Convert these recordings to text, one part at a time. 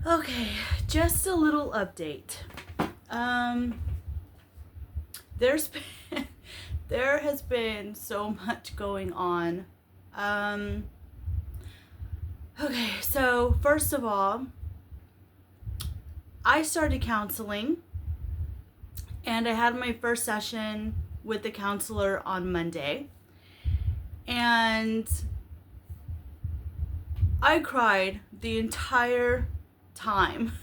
Okay, just a little update. Um, there's been, there has been so much going on. Um, okay, so first of all, I started counseling and I had my first session with the counselor on Monday. And I cried the entire time.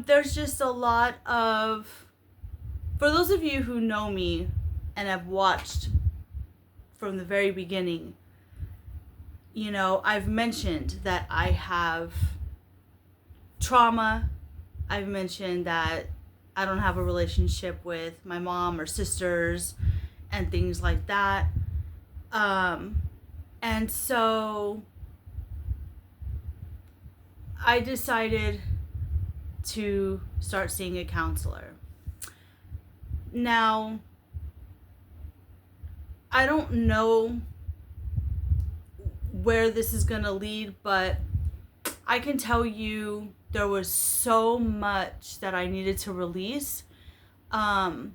There's just a lot of, for those of you who know me and have watched from the very beginning, I've mentioned that I have trauma. I've mentioned that I don't have a relationship with my mom or sisters and things like that. And so I decided to start seeing a counselor. Now, I don't know where this is going to lead, but I can tell you there was so much that I needed to release. And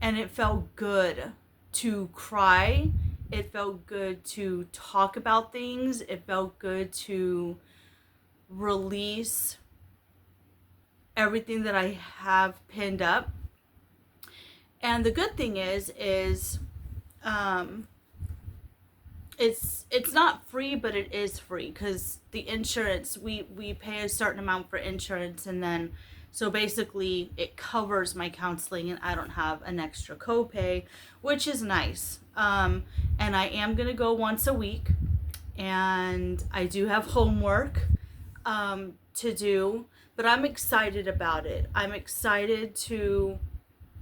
it felt good to cry. It felt good to talk about things. It felt good to release everything that I have pinned up. And the good thing is um, it's not free, but it is free because the insurance, we pay a certain amount for insurance, and then so basically it covers my counseling and I don't have an extra copay, which is nice. And I am gonna go once a week, and I do have homework to do, but I'm excited about it. I'm excited to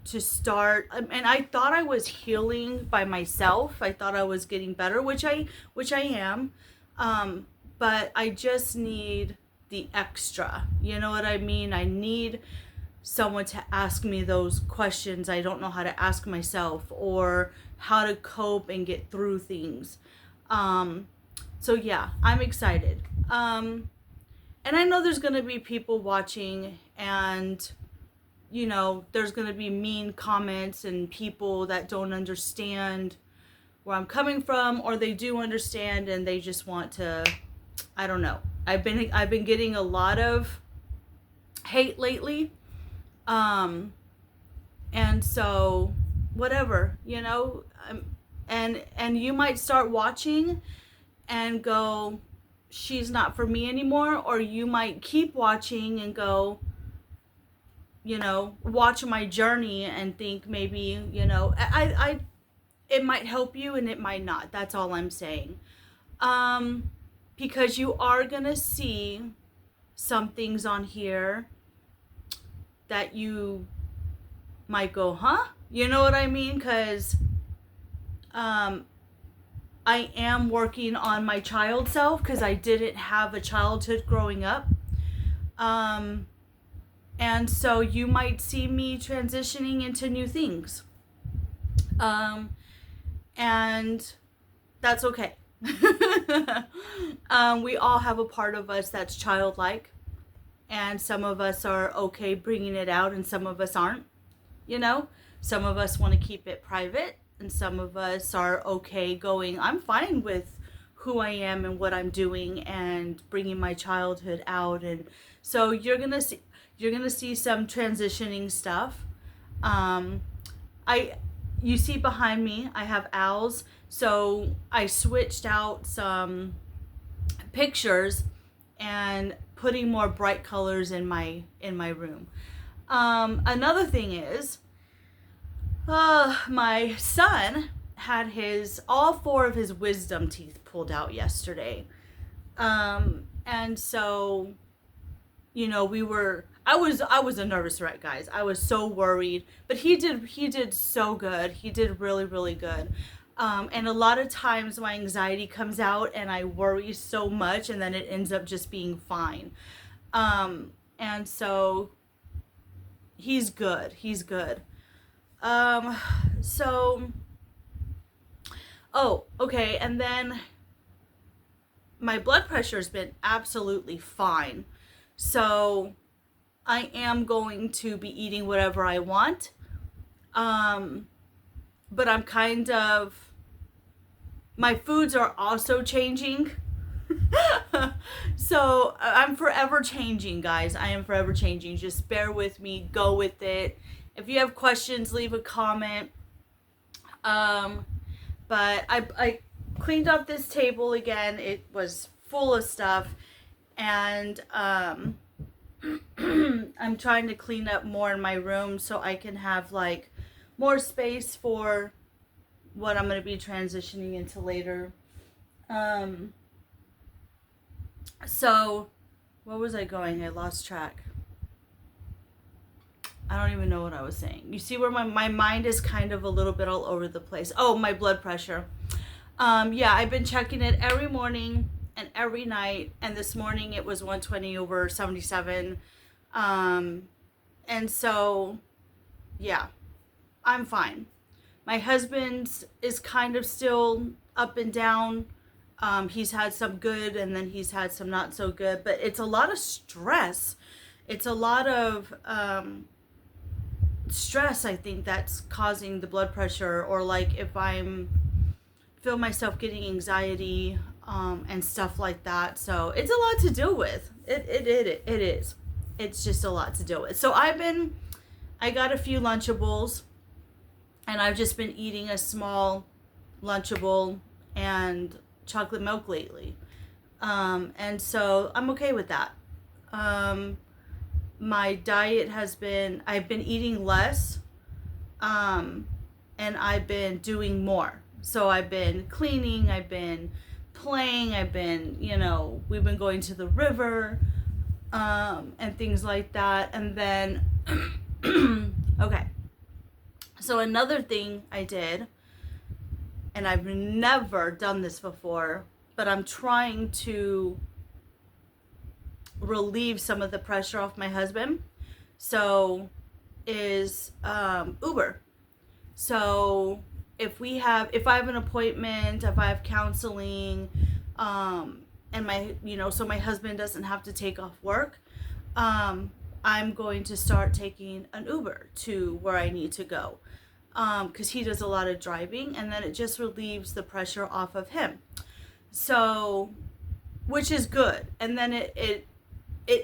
start, and I thought I was healing by myself. I thought I was getting better, which I am. But I just need the extra. You know what I mean? I need someone to ask me those questions I don't know how to ask myself, or how to cope and get through things. Um, so yeah, I'm excited. And I know there's going to be people watching, and there's going to be mean comments and people that don't understand where I'm coming from, or they do understand and they just want to, I don't know. I've been getting a lot of hate lately. Um and so whatever, and you might start watching and go, she's not for me anymore, or you might keep watching and go, watch my journey and think maybe, I it might help you and it might not. That's all I'm saying. Um, because you are gonna see some things on here that you might go, huh? You know what I mean? Because um, I am working on my child self because I didn't have a childhood growing up. Um, and so you might see me transitioning into new things. Um, and that's okay. We all have a part of us that's childlike, and some of us are okay bringing it out, and some of us aren't. You know, some of us want to keep it private, and some of us are okay going, I'm fine with who I am and what I'm doing, and bringing my childhood out. And so you're gonna see some transitioning stuff. Um, I You see behind me, I have owls. So I switched out some pictures and putting more bright colors in my room. Another thing is, my son had his all four of his wisdom teeth pulled out yesterday, and so we were. I was a nervous wreck, guys. I was so worried, but he did so good. He did really really good. And a lot of times my anxiety comes out and I worry so much, and then it ends up just being fine. And so he's good. He's good. Um, so, oh, okay. And then my blood pressure's been absolutely fine. So I am going to be eating whatever I want. But I'm kind of, my foods are also changing. So I'm forever changing, guys. I am forever changing. Just bear with me. Go with it. If you have questions, leave a comment. But I cleaned up this table again. It was full of stuff. And I'm trying to clean up more in my room so I can have like more space for what I'm going to be transitioning into later. So where was I going? I lost track. I don't even know what I was saying. You see where my mind is kind of a little bit all over the place. Oh, my blood pressure. Yeah, I've been checking it every morning and every night. And this morning it was 120/77. And so, yeah, I'm fine. My husband's is kind of still up and down. He's had some good and then he's had some not so good. But it's a lot of stress. It's a lot of stress, I think, that's causing the blood pressure. Or like if feel myself getting anxiety and stuff like that. So it's a lot to deal with. It is. It's just a lot to deal with. So I got a few Lunchables, and I've just been eating a small Lunchable and chocolate milk lately. And so I'm okay with that. My diet I've been eating less, and I've been doing more. So I've been cleaning, I've been playing, we've been going to the river, and things like that. And then, okay. So another thing I did, and I've never done this before, but I'm trying to relieve some of the pressure off my husband. So is Uber. So if I have an appointment, if I have counseling, and so my husband doesn't have to take off work, I'm going to start taking an Uber to where I need to go, because he does a lot of driving, and then it just relieves the pressure off of him. So, which is good. And then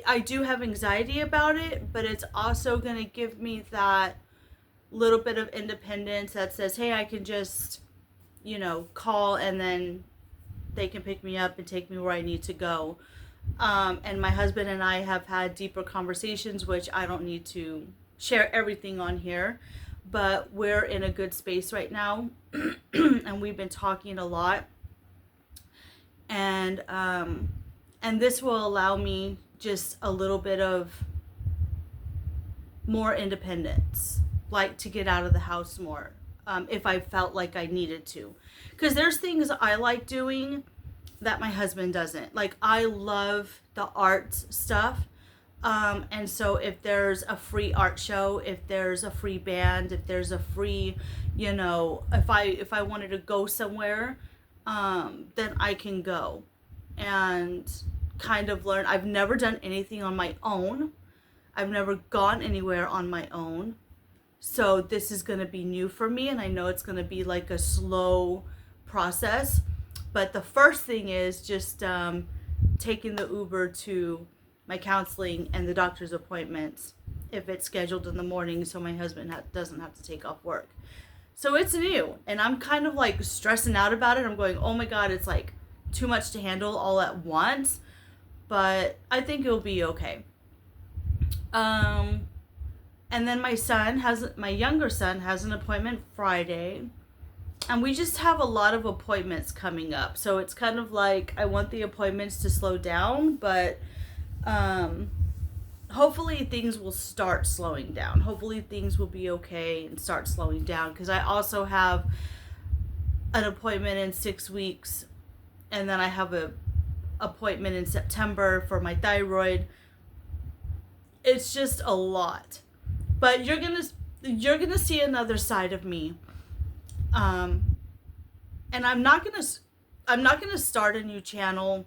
I do have anxiety about it, but it's also going to give me that little bit of independence that says, hey, I can just, call, and then they can pick me up and take me where I need to go. And my husband and I have had deeper conversations, which I don't need to share everything on here, but we're in a good space right now. And we've been talking a lot. And this will allow me just a little bit of more independence, like to get out of the house more, if I felt like I needed to. Because there's things I like doing that my husband doesn't. Like, I love the arts stuff. And so if there's a free art show, if there's a free band, if there's a free, if I wanted to go somewhere, then I can go and kind of learn. I've never done anything on my own. I've never gone anywhere on my own. So this is going to be new for me, and I know it's going to be like a slow process. But the first thing is just taking the Uber to my counseling and the doctor's appointments if it's scheduled in the morning, so my husband doesn't have to take off work. So it's new, and I'm kind of like stressing out about it. I'm going, oh my God, it's like too much to handle all at once. But I think it'll be okay. And then my younger son has an appointment Friday, and we just have a lot of appointments coming up. So it's kind of like I want the appointments to slow down, but hopefully things will start slowing down. Hopefully things will be okay and start slowing down, because I also have an appointment in 6 weeks, and then I have a appointment in September for my thyroid. It's just a lot. But you're gonna see another side of me. And I'm not gonna start a new channel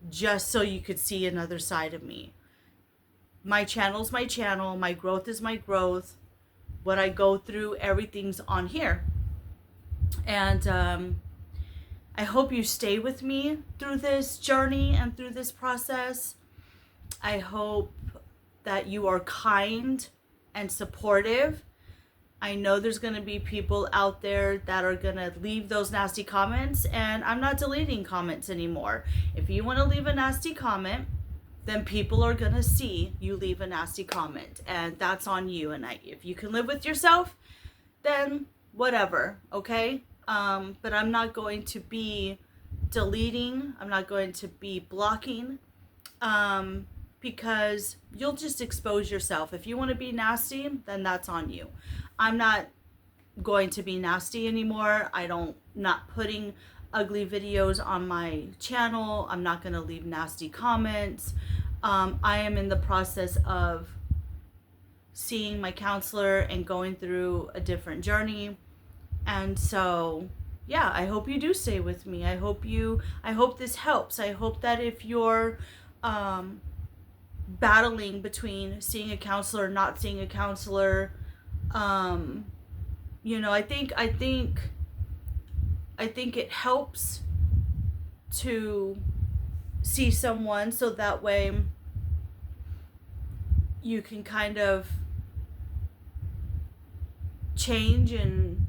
just so you could see another side of me. my channel's my channel, my growth is my growth. What I go through, everything's on here. And I hope you stay with me through this journey and through this process. I hope that you are kind and supportive. I know there's going to be people out there that are going to leave those nasty comments, and I'm not deleting comments anymore. If you want to leave a nasty comment, then people are going to see you leave a nasty comment, and that's on you. And if you can live with yourself, then whatever, okay? But I'm not going to be deleting. I'm not going to be blocking, because you'll just expose yourself. If you want to be nasty, then that's on you. I'm not going to be nasty anymore. Not putting ugly videos on my channel. I'm not going to leave nasty comments. I am in the process of seeing my counselor and going through a different journey. And so, yeah, I hope you do stay with me. I hope this helps. I hope that if you're battling between seeing a counselor, not seeing a counselor, I think it helps to see someone, so that way you can kind of change and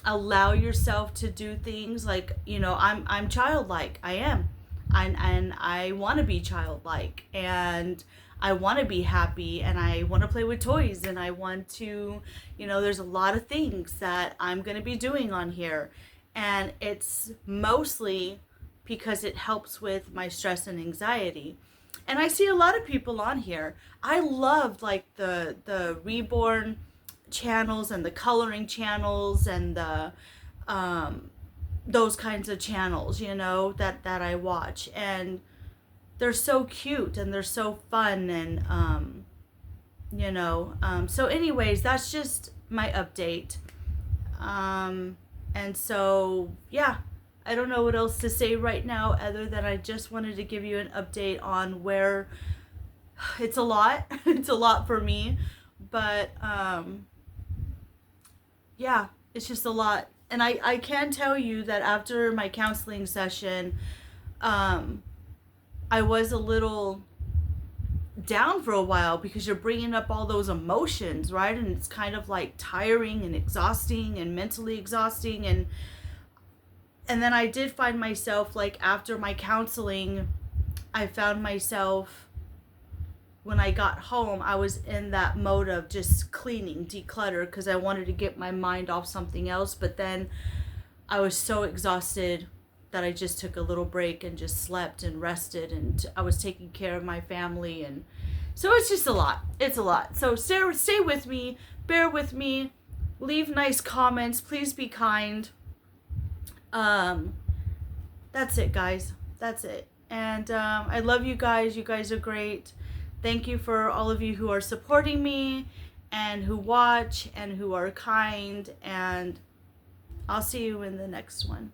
allow yourself to do things like, I'm childlike. I am. And I want to be childlike, and I want to be happy, and I want to play with toys, and I want to, there's a lot of things that I'm going to be doing on here. And it's mostly because it helps with my stress and anxiety. And I see a lot of people on here. I love like the reborn channels and the coloring channels and the those kinds of channels, that I watch, and they're so cute and they're so fun. And so anyways, that's just my update. And so, yeah, I don't know what else to say right now, other than I just wanted to give you an update on where it's a lot. It's a lot for me, but yeah, it's just a lot. And I can tell you that after my counseling session, I was a little down for a while, because you're bringing up all those emotions, right? And it's kind of like tiring and exhausting and mentally exhausting. And then I did find myself, like, after my counseling, I found myself, when I got home, I was in that mode of just cleaning, declutter, because I wanted to get my mind off something else. But then I was so exhausted that I just took a little break and just slept and rested, and I was taking care of my family. And so it's just a lot. It's a lot. So stay with me, bear with me, leave nice comments, please be kind. That's it, guys. That's it. And I love you guys. You guys are great. Thank you for all of you who are supporting me and who watch and who are kind. And I'll see you in the next one.